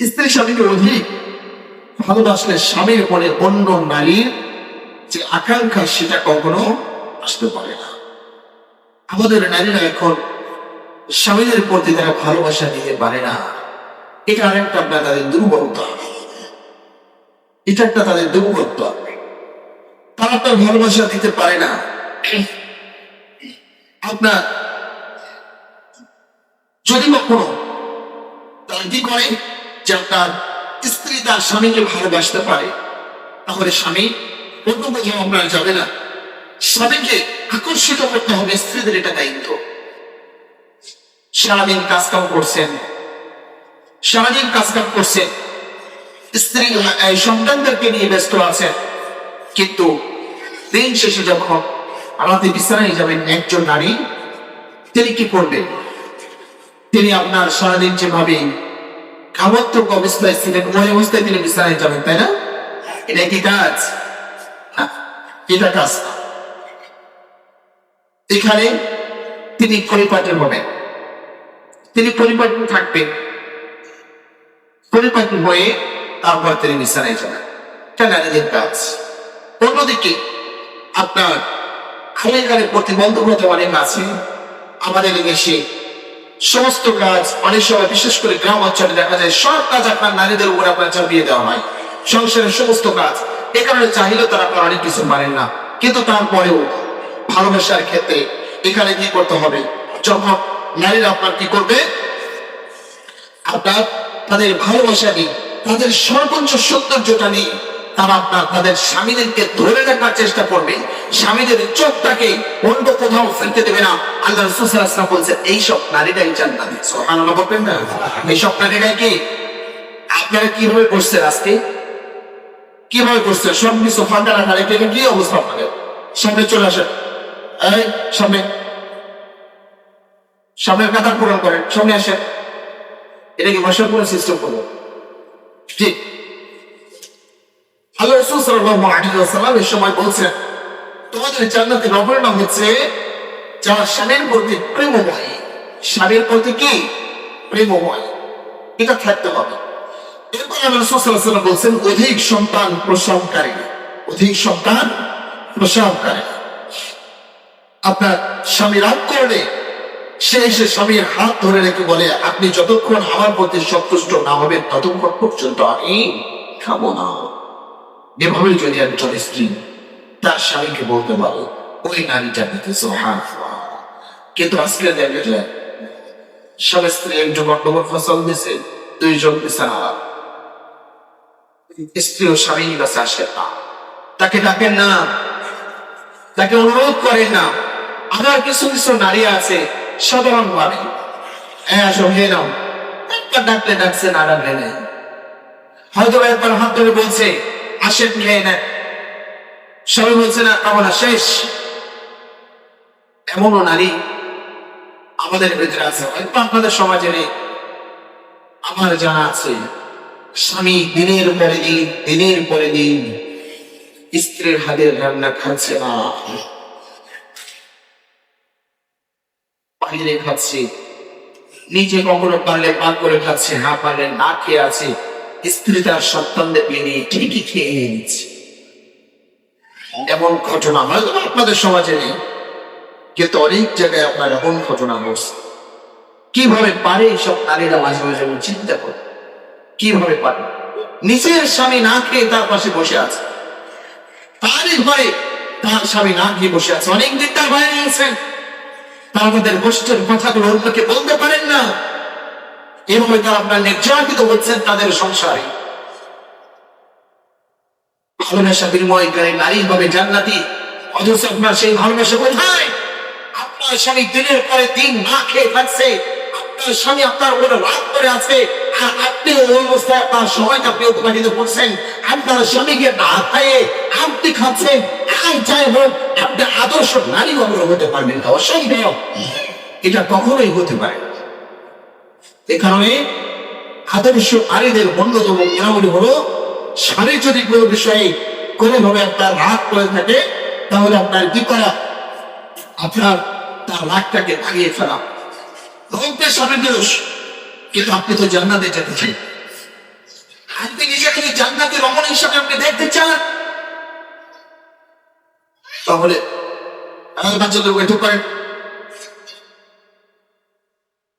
স্ত্রী স্বামীকে অধিক ভালোবাসলে স্বামীর উপরে অন্য নারীর যে আকাঙ্ক্ষা সেটা কখনো আসতে পারে না। আমাদের নারীরা এখন স্বামীদের প্রতি তারা ভালোবাসা দিতে পারে না। এটা আরেকটা আপনার তাদের দুর্বলতা, এটা একটা তাদের দুর্বলতা। তারা আপনার ভালোবাসা দিতে পারে না। আপনার যদি কখনো তারা কি করে যে আপনার স্ত্রী তার স্বামীকে ভালোবাসতে পারে, তাহলে স্বামী অন্য কোথাও আপনার যাবে না। স্বামীকে আকর্ষিত করতে হবে, স্ত্রীদের এটা দায়িত্ব। সারাদিন কাজকাম করছেন, সারাদিন কাজকাম করছেন, স্ত্রী সন্তানদেরকে নিয়ে ব্যস্ত আছেন, কিন্তু দিন শেষে যখন রাতে বিছানায় যাবেন, একজন নারী তিনি কি করবেন? তিনি আপনার সারাদিন যেভাবে কামাত্মক অবস্থায় ছিলেন ওই অবস্থায় তিনি বিছানায় যাবেন, তাই না? এটা কি কাজ? এটা কাজ না। এখানে তিনি পরিপাটি হবেন, তিনি পরিপাটি থাকবেন, পরিপাটি হয়ে তারপর তিনি বিছানায় যাবেন। এটা নারীদের কাজ। অন্যদিকে আপনার আগেকারের প্রতিবন্ধকতা অনেক আছে আমাদের দেশে। সমস্ত কাজ অনেক সময়, বিশেষ করে গ্রাম অঞ্চলে দেখা যায়, সব কাজ আপনার নারীদের উপর আপনার চাপিয়ে দেওয়া হয়, সংসারের সমস্ত কাজ। এ কারণে চাহিলেও তারা আপনার অনেক কিছু পারেন না। কিন্তু তারপরেও ভালোবাসার ক্ষেত্রে এখানে কি করতে হবে? যখন নারীরা আপনার কি করবে, আপনার তাদের ভালোবাসা নিয়ে, তাদের সর্বোচ্চ সৌন্দর্যটা নিয়ে তারা আপনার তাদের স্বামীদেরকে ধরে রাখার চেষ্টা করবে, স্বামীদের চোখটাকে অন্য কোথাও ফেলতে দেবে না। আল্লাহ রাসূল সাল্লাল্লাহু আলাইহি ওয়াসাল্লাম বলেছেন, এইসব নারীরাই জান্নাতি। সুবহানাল্লাহ বলবেন না? এইসব নারীরাই কি? আপনারা কিভাবে করছেন আজকে? কিভাবে করছেন? সব কিছু ফাঁকা রাখার এটা কি অবস্থা আপনাদের? সামনে চলে আসেন, এই সামনে, সামনের কাতার পূরণ করেন, সামনে আসেন। এটা কি ভাষা করে সিস্টেম করবো? ঠিক। আল্লাহ রাসূল সাল্লাল্লাহু আলাইহি ওয়াসাল্লাম এই সময় বলছেন, তোমাদের জান্নাতের অপরাধ হচ্ছে যারা স্বামীর প্রতি প্রেমময়। স্বামীর প্রতি কি? প্রেমময়। এটা থাকতে হবে। এরপর আল্লাহ রাসূল সাল্লাল্লাহু আলাইহি ওয়াসাল্লাম বলছেন, অধিক সন্তান প্রসবকারী, অধিক সন্তান প্রসবকারী। আপনার স্বামী রাগ করলে সে এসে স্বামীর হাত ধরে রেখে বলে, আপনি যতক্ষণ আমার প্রতি সন্তুষ্ট না হবেন ততক্ষণ পর্যন্ত আমি খাবো না। এভাবে যদি একজন স্ত্রী তার স্বামীকে বলতে পারে, ওই নারী জান্নাতে। সুবহানাল্লাহ। কিন্তু আজকে দেখা যায় স্বামী স্ত্রী একজন গন্ডগোল ফসল দিছে, দুইজন বিছানা, স্ত্রী ও স্বামীর কাছে আসে না, তাকে ডাকেন না, তাকে অনুরোধ করেন না। আবার কিছু কিছু নারী আছে সাধারণ ভাবে, আসো খেয়ে নাও, একবার ডাকলে ডাকছে, না ডাকলে নেই। হয়তো একবার হাত ধরে বলছে, আসেন খেয়ে নেন, স্বামী বলছে না, খাবো না, শেষ। এমনও নারী আমাদের ভিতরে আছে, হয়তো আপনাদের সমাজে নেই, আমার জানা আছে। স্বামী দিনের পরে দিন, দিনের পরে দিন স্ত্রীর হাতের রান্না খাচ্ছে না, বাইরে খাচ্ছে, নিজে কখনো পারলে পাক করে খাচ্ছে, না পারলে না খেয়ে আছে। স্ত্রী তার সন্তানদেরকে নিয়ে ঠিকই খেয়ে নিচ্ছে। এমন ঘটনা হয়তো আপনাদের সমাজে নেই, কিন্তু অনেক জায়গায় আপনার এমন ঘটনা ঘটছে। কিভাবে পারে এইসব নারীরা? মাঝে মাঝে চিন্তা করে, কিভাবে পারে? নিজের স্বামী না খেয়ে তার পাশে বসে আছে, তারই ঘরে তার স্বামী না খেয়ে বসে আছে, অনেকদিন তার বাইরে আছেন, তারা তাদের কষ্টের কথাগুলো অন্যকে বলতে পারেন না। এভাবে তারা আপনার নির্যাতিত হচ্ছেন তাদের সংসারে। ভালোবাসা বিনিময়কারী নারী হবে জান্নাতি, অথচ আপনার সেই ভালোবাসা কোথায়? আপনার স্বামী দিনের পরে দিন না খেয়ে থাকছে, আপনার স্বামী আপনার উপরে রাগ করে আছে, আর আপনি ওই অবস্থায় আপনার সময়টা আপনি অতিবাহিত করছেন। আপনার স্বামীকে না খাইয়ে আপনি খাচ্ছেন। আর যাই হোক, আপনি আদর্শ নারী কখনো হতে পারবেন না, অসম্ভব। এটা কখনোই হতে পারে না। এ কারণে আদর্শ নারীদের অন্যতম গুণাবলী হলো, স্বামী যদি কোনো বিষয়ে কোনোভাবে আপনার রাগ করে থাকে, তাহলে আপনার কি করা? আপনার তার রাগটাকে ভাগিয়ে ফেলা। স্বামীর দোষ, কিন্তু আপনি তো জান্নাতে যেতে চান, জান্নাতি রমণী হিসাবে আপনি দেখতে চান, তাহলে বাচ্চাদের বৈঠক করেন।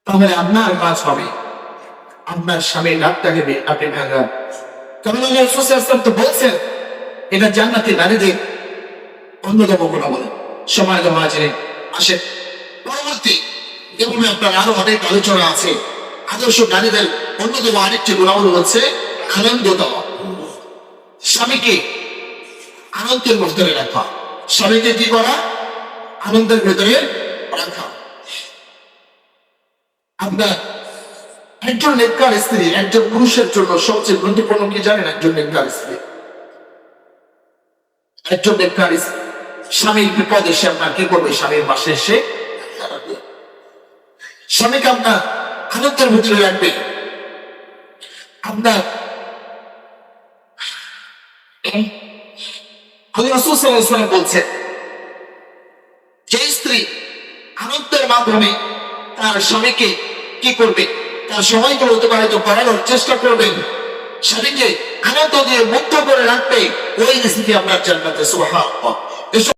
তাহলে আপনার কাজ হবে আপনার স্বামীর রাতটাকে আপনি ভাঙান। কারণ আল্লাহ রাসূল সাল্লাল্লাহু আলাইহি ওয়াসাল্লাম তো বলছেন এটা জান্নাতি নারীদের অন্যতম গুণাবলী। সময় দেওয়া আছে আসে পরবর্তী এভাবে আপনার আরো অনেক আলোচনা আছে। আদর্শ নারীদের অন্যতম আরেকটি গুণাবলী হচ্ছে আনন্দ দেওয়া, স্বামীকে আনন্দের ভিতরে রাখা। স্বামীকে কি করা? আনন্দের ভিতরে রাখা। আপনার একজন নেককার স্ত্রী একজন পুরুষের জন্য সবচেয়ে গুরুত্বপূর্ণ কি জানেন? একজন নেককার স্ত্রী, একজন নেককার স্ত্রী স্বামীর বিপদ এসে আপনার কি করবে? স্বামীর পাশে এসে দাঁড়াবে। স্বামীকে আপনার আনন্দের ভিতরে রাখবে। আপনার রাসূল সাল্লাল্লাহু আলাইহি ওয়াসাল্লাম বলছেন যে স্ত্রী আনন্দের মাধ্যমে তার স্বামীকে কি করবে? তার সময়কে অতিবাহিত করানোর চেষ্টা করবেন, স্বামীকে আনন্দ দিয়ে মুক্ত করে রাখবে, ওই স্ত্রী আপনার জান্নাতে। সুবহানাল্লাহ।